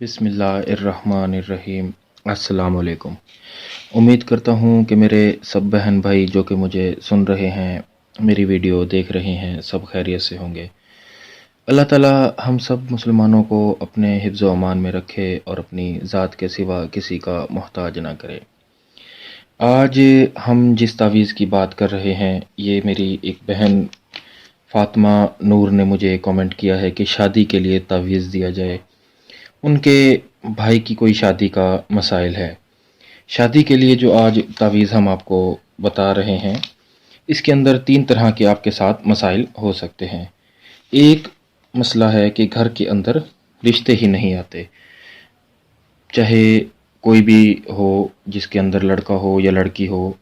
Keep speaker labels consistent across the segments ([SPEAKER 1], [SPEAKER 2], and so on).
[SPEAKER 1] बिस्मिल्लाहिर्रहमानिर्रहीम। अस्सलाम वालेकुम। उम्मीद करता हूँ कि मेरे सब बहन भाई जो कि मुझे सुन रहे हैं, मेरी वीडियो देख रहे हैं, सब खैरियत से होंगे। अल्लाह ताला हम सब मुसलमानों को अपने हिफ्ज़ व अमान में रखे और अपनी ज़ात के सिवा किसी का मोहताज ना करे। आज हम जिस तावीज़ की बात कर रहे हैं, ये मेरी एक बहन फ़ातिमा नूर ने मुझे कमेंट किया है कि शादी के लिए तावीज़ दिया जाए। उनके भाई की कोई शादी का मसाइल है। शादी के लिए जो आज तावीज़ हम आपको बता रहे हैं, इसके अंदर 3 तरह के आपके साथ मसाइल हो सकते हैं। एक मसला है कि घर के अंदर रिश्ते ही नहीं आते, चाहे कोई भी हो, जिसके अंदर लड़का हो या लड़की हो,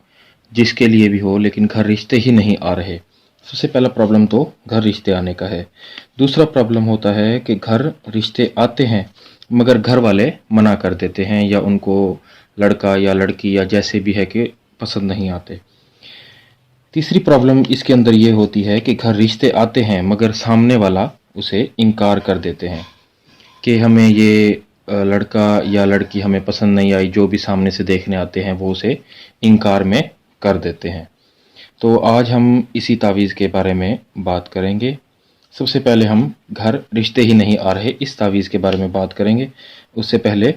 [SPEAKER 1] जिसके लिए भी हो, लेकिन घर रिश्ते ही नहीं आ रहे। सबसे पहला प्रॉब्लम तो घर रिश्ते आने का है। दूसरा प्रॉब्लम होता है कि घर रिश्ते आते हैं मगर घर वाले मना कर देते हैं, या उनको लड़का या लड़की या जैसे भी है कि पसंद नहीं आते। तीसरी प्रॉब्लम इसके अंदर ये होती है कि घर रिश्ते आते हैं मगर सामने वाला उसे इनकार कर देते हैं कि हमें ये लड़का या लड़की हमें पसंद नहीं आई। जो भी सामने से देखने आते हैं वो उसे इनकार में कर देते हैं। तो आज हम इसी तावीज़ के बारे में बात करेंगे। सबसे पहले हम घर रिश्ते ही नहीं आ रहे इस तावीज़ के बारे में बात करेंगे। उससे पहले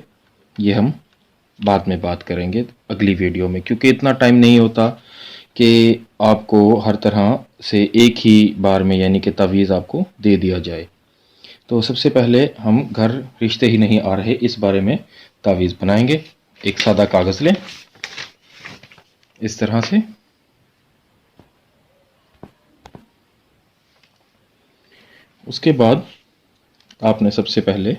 [SPEAKER 1] ये हम बाद में बात करेंगे अगली वीडियो में, क्योंकि इतना टाइम नहीं होता कि आपको हर तरह से एक ही बार में यानी कि तावीज़ आपको दे दिया जाए। तो सबसे पहले हम घर रिश्ते ही नहीं आ रहे इस बारे में तावीज़ बनाएंगे। एक सादा कागज़ लें इस तरह से। उसके बाद आपने सबसे पहले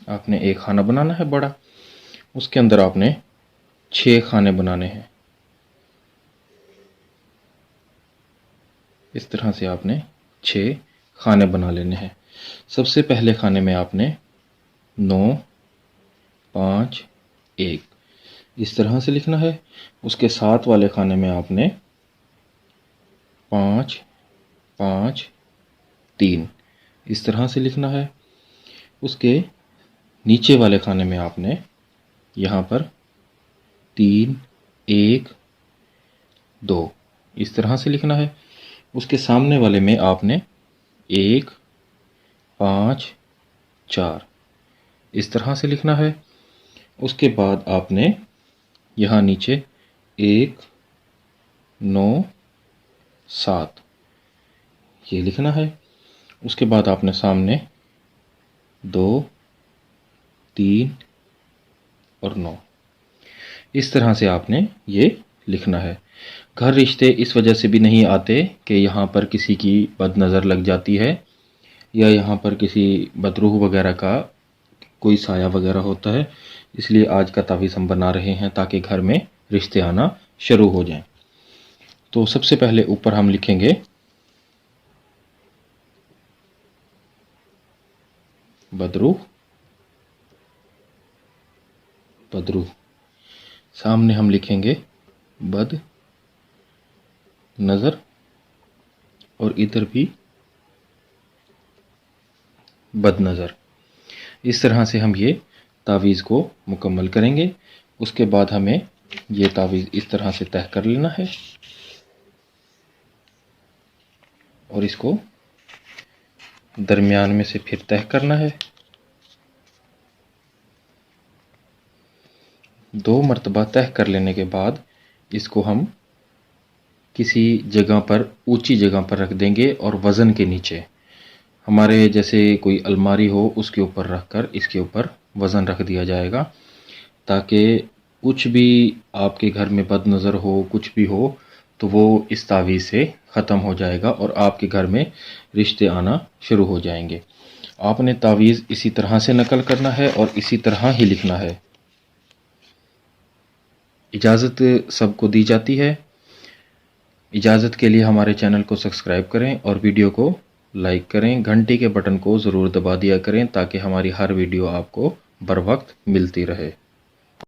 [SPEAKER 1] आपने एक खाना बनाना है बड़ा, उसके अंदर आपने 6 खाने बनाने हैं। इस तरह से आपने 6 खाने बना लेने हैं। सबसे पहले खाने में आपने 9, 5, 1 इस तरह से लिखना है। उसके साथ वाले खाने में आपने 5, 5, 3 इस तरह से लिखना है। उसके नीचे वाले खाने में आपने यहाँ पर 3, 1, 2 इस तरह से लिखना है। उसके सामने वाले में आपने 1, 5, 4 इस तरह से लिखना है। उसके बाद आपने यहाँ नीचे 1, 9, 7 ये लिखना है। उसके बाद आपने सामने 2, 3 और 9 इस तरह से आपने ये लिखना है। घर रिश्ते इस वजह से भी नहीं आते कि यहाँ पर किसी की बदनज़र लग जाती है या यहाँ पर किसी बदरूह वगैरह का कोई साया वगैरह होता है। इसलिए आज का तावीज़ हम बना रहे हैं ताकि घर में रिश्ते आना शुरू हो जाएं। तो सबसे पहले ऊपर हम लिखेंगे बदरूह, बदरूह। सामने हम लिखेंगे बद नज़र और इधर भी बद नज़र। इस तरह से हम ये तावीज़ को मुकम्मल करेंगे। उसके बाद हमें ये तावीज़ इस तरह से तह कर लेना है और इसको दरमियान में से फिर तह करना है। 2 मरतबा तह कर लेने के बाद इसको हम किसी जगह पर, ऊंची जगह पर रख देंगे और वज़न के नीचे, हमारे जैसे कोई अलमारी हो उसके ऊपर रख कर इसके ऊपर वज़न रख दिया जाएगा, ताकि कुछ भी आपके घर में बदनज़र हो, कुछ भी हो, तो वो इस तावीज़ से ख़त्म हो जाएगा और आपके घर में रिश्ते आना शुरू हो जाएंगे। आपने तावीज़ इसी तरह से नकल करना है और इसी तरह ही लिखना है। इजाज़त सबको दी जाती है। इजाज़त के लिए हमारे चैनल को सब्सक्राइब करें और वीडियो को लाइक करें। घंटी के बटन को ज़रूर दबा दिया करें ताकि हमारी हर वीडियो आपको बर वक्त मिलती रहे।